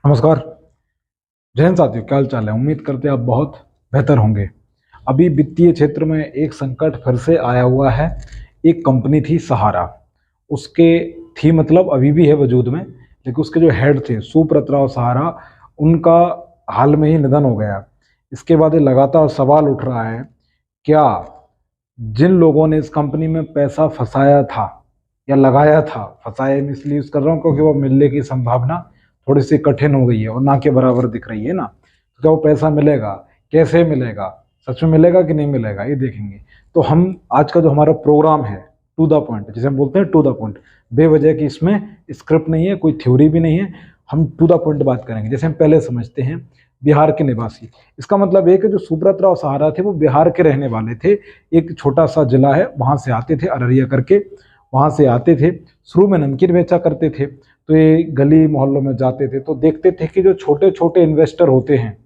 नमस्कार। जय हिंद साथियों, क्या हाल चाल है। उम्मीद करते हैं आप बहुत बेहतर होंगे। अभी वित्तीय क्षेत्र में एक संकट फिर से आया हुआ है। एक कंपनी थी सहारा, उसके थी मतलब अभी भी है वजूद में, लेकिन उसके जो हेड थे सुब्रत राव सहारा, उनका हाल में ही निधन हो गया। इसके बाद ये लगातार सवाल उठ रहा है, क्या जिन लोगों ने इस कंपनी में पैसा फंसाया था या लगाया था, फंसाया मैं इसलिए यूज कर रहा हूँ क्योंकि वो मिलने की संभावना थोड़ी सी कठिन हो गई है और ना के बराबर दिख रही है ना। तो क्या वो पैसा मिलेगा, कैसे मिलेगा, सच में मिलेगा कि नहीं मिलेगा, ये देखेंगे। तो हम आज का जो हमारा प्रोग्राम है, टू द पॉइंट जिसे हम बोलते हैं, टू द पॉइंट, बेवजह की इसमें स्क्रिप्ट नहीं है, कोई थ्योरी भी नहीं है। हम टू द पॉइंट बात करेंगे। जैसे हम पहले समझते हैं, बिहार के निवासी, इसका मतलब एक है जो सुब्रत राव सहारा थे वो बिहार के रहने वाले थे। एक छोटा सा जिला है, वहां से आते थे, अररिया करके, वहां से आते थे। शुरू में नमकीन बेचा करते थे, तो ये गली मोहल्लों में जाते थे तो देखते थे कि जो छोटे छोटे इन्वेस्टर होते हैं,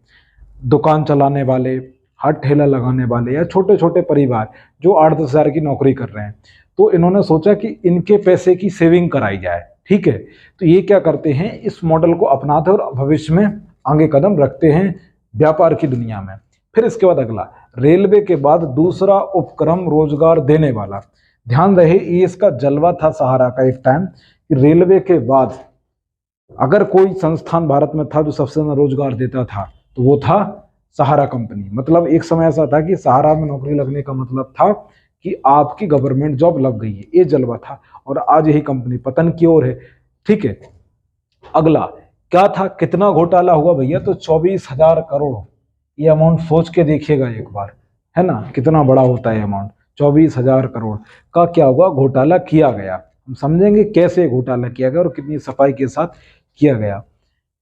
दुकान चलाने वाले, हाथ ठेला लगाने वाले, या छोटे छोटे परिवार जो 8-10 हज़ार की नौकरी कर रहे हैं, तो इन्होंने सोचा कि इनके पैसे की सेविंग कराई जाए। ठीक है, तो ये क्या करते हैं, इस मॉडल को अपनाते और भविष्य में आगे कदम रखते हैं व्यापार की दुनिया में। फिर इसके बाद अगला, रेलवे के बाद दूसरा उपक्रम रोजगार देने वाला। ध्यान रहे, ये इसका जलवा था सहारा का एक टाइम, कि रेलवे के बाद अगर कोई संस्थान भारत में था जो सबसे ज्यादा रोजगार देता था, तो वो था सहारा कंपनी। मतलब एक समय ऐसा था कि सहारा में नौकरी लगने का मतलब था कि आपकी गवर्नमेंट जॉब लग गई है, ये जलवा था। और आज यही कंपनी पतन की ओर है। ठीक है, अगला क्या था, कितना घोटाला हुआ भैया, तो 24,000 करोड़। ये अमाउंट सोच के देखिएगा एक बार, है ना, कितना बड़ा होता है अमाउंट। 24,000 करोड़ का क्या हुआ, घोटाला किया गया। हम समझेंगे कैसे घोटाला किया गया और कितनी सफाई के साथ किया गया।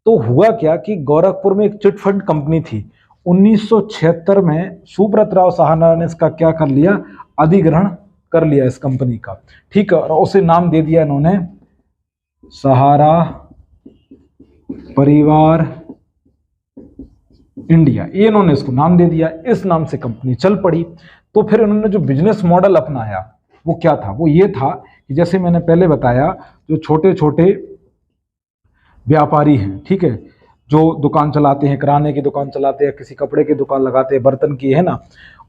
तो हुआ क्या कि गोरखपुर में एक चिट फंड कंपनी थी। 1976 में सुब्रत राव सहारा ने इसका क्या कर लिया, अधिग्रहण कर लिया इस कंपनी का। ठीक है, और उसे नाम दे दिया इन्होंने सहारा परिवार इंडिया, ये इन्होंने इसको नाम दे दिया। इस नाम से कंपनी चल पड़ी। तो फिर इन्होंने जो बिजनेस मॉडल अपनाया वो क्या था, वो ये था कि जैसे मैंने पहले बताया, जो छोटे छोटे व्यापारी हैं, ठीक है, जो दुकान चलाते हैं, किराने की दुकान चलाते हैं, किसी कपड़े की दुकान लगाते हैं, बर्तन की, है ना,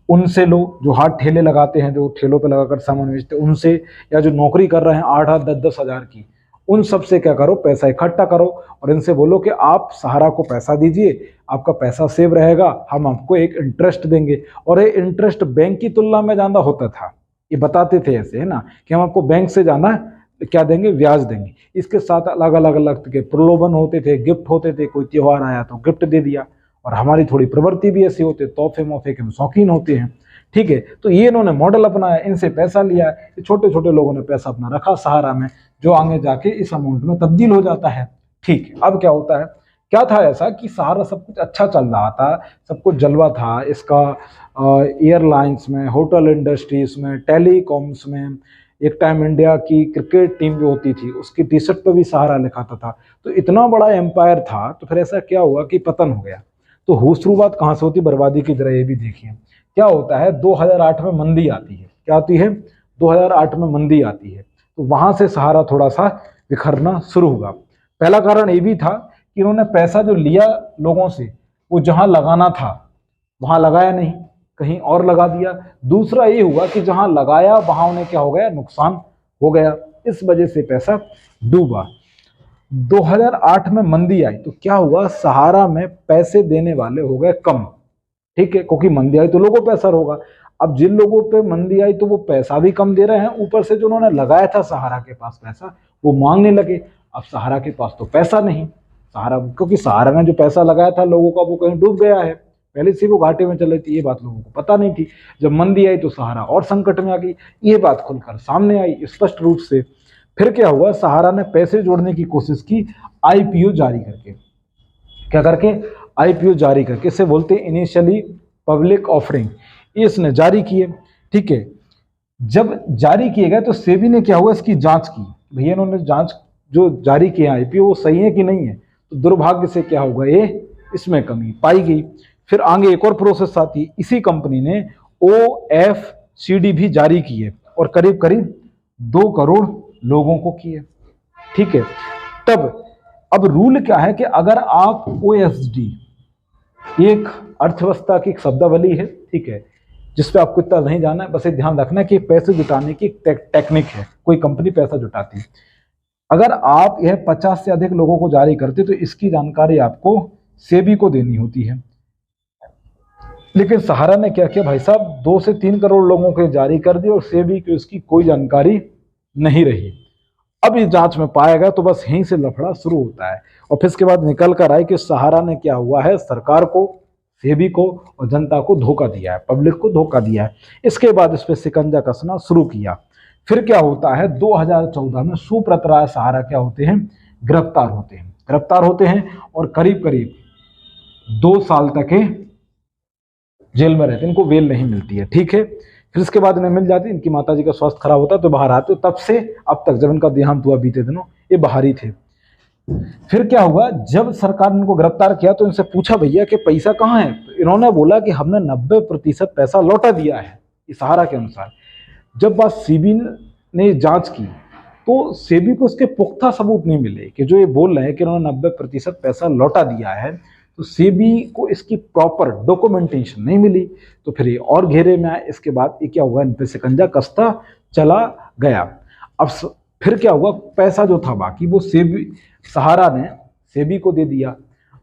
उनसे लो, जो हाथ ठेले लगाते हैं, जो ठेलों पे लगाकर सामान बेचते हैं उनसे, या जो नौकरी कर रहे हैं 8-8, 10-10 हज़ार की, उन सब से क्या करो, पैसा इकट्ठा करो और इनसे बोलो कि आप सहारा को पैसा दीजिए, आपका पैसा सेव रहेगा, हम आपको एक इंटरेस्ट देंगे। और ये इंटरेस्ट बैंक की तुलना में ज्यादा होता था। ये बताते थे ऐसे, है ना, कि हम आपको बैंक से ज्यादा क्या देंगे, ब्याज देंगे। इसके साथ अलग अलग अलग के प्रलोभन होते थे, गिफ्ट होते थे, कोई त्योहार आया तो गिफ्ट दे दिया। और हमारी थोड़ी प्रवृत्ति भी ऐसी होती है, तोहफे मोहफे के हम शौकीन होते हैं। ठीक है, तो ये इन्होंने मॉडल अपनाया, इनसे पैसा लिया, छोटे छोटे लोगों ने पैसा अपना रखा सहारा में, जो आगे जाके इस अमाउंट में तब्दील हो जाता है। ठीक है, अब क्या होता है, क्या था ऐसा कि सहारा सब कुछ अच्छा चल रहा था, सब कुछ जलवा था इसका, एयरलाइंस में, होटल इंडस्ट्रीज में, टेलीकॉम्स में। एक टाइम इंडिया की क्रिकेट टीम जो होती थी उसकी टी शर्ट पर भी सहारा लिखा था। तो इतना बड़ा एम्पायर था। तो फिर ऐसा क्या हुआ कि पतन हो गया। तो हो शुरुआत कहाँ से होती, बर्बादी की तरह। ये भी देखिए क्या होता है, 2008 में मंदी आती है। क्या आती है, 2008 में मंदी आती है। तो वहां से सहारा थोड़ा सा बिखरना शुरू हुआ। पहला कारण ये भी था कि उन्होंने पैसा जो लिया लोगों से, वो जहां लगाना था वहां लगाया नहीं, कहीं और लगा दिया। दूसरा ये हुआ कि जहां लगाया वहां उन्हें क्या हो गया, नुकसान हो गया। इस वजह से पैसा डूबा। 2008 में मंदी आई तो क्या हुआ, सहारा में पैसे देने वाले हो गए कम। ठीक है, क्योंकि मंदी आई तो लोगों पे असर होगा। अब जिन लोगों पे मंदी आई तो वो पैसा भी कम दे रहे हैं, ऊपर से जो उन्होंने लगाया था सहारा के पास पैसा, वो मांगने लगे। अब सहारा के पास तो पैसा नहीं, सहारा, क्योंकि सहारा ने जो पैसा लगाया था लोगों का वो कहीं डूब गया है, पहले से वो घाटे में चल रही थी। ये बात लोगों को पता नहीं थी। जब मंदी आई तो सहारा और संकट में आ गई। ये बात खुलकर सामने आई स्पष्ट रूप से। फिर क्या हुआ, सहारा ने पैसे जोड़ने की कोशिश की, आईपीओ जारी करके। क्या करके, आईपीओ जारी करके, इसे बोलते हैं इनिशियली पब्लिक ऑफरिंग। इसने जारी किए। ठीक है, जब जारी किए गए तो सेबी ने क्या हुआ, इसकी जांच की। भैया इन्होंने जांच जो जारी किया आईपीओ वो सही है कि नहीं है। तो दुर्भाग्य से क्या होगा, ये इसमें कमी पाई गई। फिर आगे एक और प्रोसेस आती है, इसी कंपनी ने OFCD भी जारी किए और करीब करीब 2 करोड़ लोगों को किए। ठीक है, तब अब रूल क्या है कि अगर आप ओएसडी, एक अर्थव्यवस्था की एक शब्दावली है, ठीक है, जिसपे आपको इतना नहीं जाना है, बस एक ध्यान रखना है कि पैसे जुटाने की टेक्निक है, कोई कंपनी पैसा जुटाती है। अगर आप यह 50 से अधिक लोगों को जारी करते तो इसकी जानकारी आपको सेबी को देनी होती है। लेकिन सहारा ने क्या किया भाई साहब, 2 से 3 करोड़ लोगों के जारी कर दी और सेबी को इसकी कोई जानकारी नहीं रही। अब इस जांच में पाया गया तो बस यहीं से लफड़ा शुरू होता है और फिर इसके बाद निकल कर आए कि सहारा ने क्या हुआ है, सरकार को, सेबी को और जनता को धोखा दिया है, पब्लिक को धोखा दिया है। इसके बाद इस पर शिकंजा कसना शुरू किया। फिर क्या होता है, 2014 में सुब्रत राय सहारा क्या होते हैं, गिरफ्तार होते हैं और करीब करीब 2 साल तक जेल में रहते हैं, इनको बेल नहीं मिलती है, ठीक है। फिर इसके बाद इन्हें मिल जाती, इनकी माताजी का स्वास्थ्य खराब होता है तो बाहर आते, तब से अब तक जब इनका देहांत हुआ बीते दिनों, ये बाहर ही थे। फिर क्या हुआ, जब सरकार ने इनको गिरफ्तार किया तो इनसे पूछा भैया कि पैसा कहाँ है, तो इन्होंने बोला कि हमने 90% पैसा लौटा दिया है, सहारा के अनुसार। जब बात सेबी ने जांच की तो सेबी को इसके पुख्ता सबूत नहीं मिले कि जो ये बोल रहे हैं कि उन्होंने 90% पैसा लौटा दिया है, तो सेबी को इसकी प्रॉपर डॉक्यूमेंटेशन नहीं मिली। तो फिर ये और घेरे में आए। इसके बाद ये क्या हुआ, इन पे शिकंजा कसता चला गया। अब फिर क्या हुआ, पैसा जो था बाकी वो सहारा ने सेबी को दे दिया।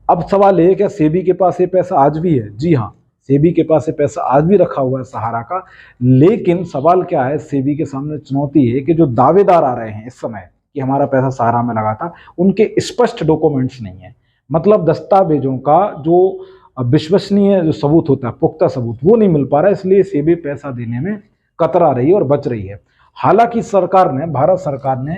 अब सवाल ये, क्या सेबी के पास ये पैसा आज भी है? जी हाँ, सेबी के पास ये पैसा आज भी रखा हुआ है सहारा का। लेकिन सवाल क्या है, सेबी के सामने चुनौती है कि जो दावेदार आ रहे हैं इस समय कि हमारा पैसा सहारा में लगा था, उनके स्पष्ट डॉक्यूमेंट्स नहीं है, मतलब दस्तावेजों का जो विश्वसनीय जो सबूत होता है, पुख्ता सबूत, वो नहीं मिल पा रहा है। इसलिए सेबी पैसा देने में कतरा रही है और बच रही है। हालांकि सरकार ने, भारत सरकार ने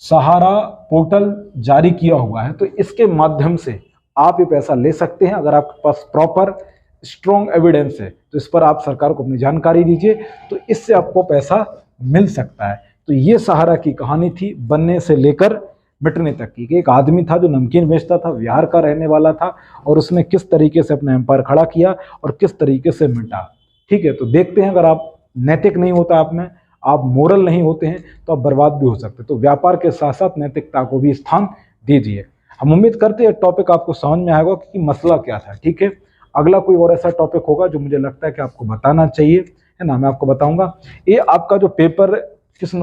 सहारा पोर्टल जारी किया हुआ है, तो इसके माध्यम से आप ये पैसा ले सकते हैं। अगर आपके पास प्रॉपर स्ट्रॉन्ग एविडेंस है तो इस पर आप सरकार को अपनी जानकारी दीजिए, तो इससे आपको पैसा मिल सकता है। तो ये सहारा की कहानी थी, बनने से लेकर मिटने तक की। एक आदमी था जो नमकीन बेचता था, बिहार का रहने वाला था, और उसने किस तरीके से अपना एम्पायर खड़ा किया और किस तरीके से मिटा। ठीक है, तो देखते हैं, अगर आप नैतिक नहीं होता आप में, आप मोरल नहीं होते हैं, तो आप बर्बाद भी हो सकते हैं। तो व्यापार के साथ साथ नैतिकता को भी स्थान दीजिए। हम उम्मीद करते हैं टॉपिक आपको समझ में आएगा कि मसला क्या था। ठीक है, अगला कोई और ऐसा टॉपिक होगा जो मुझे लगता है कि आपको बताना चाहिए, है ना, मैं आपको बताऊंगा। ये आपका जो पेपर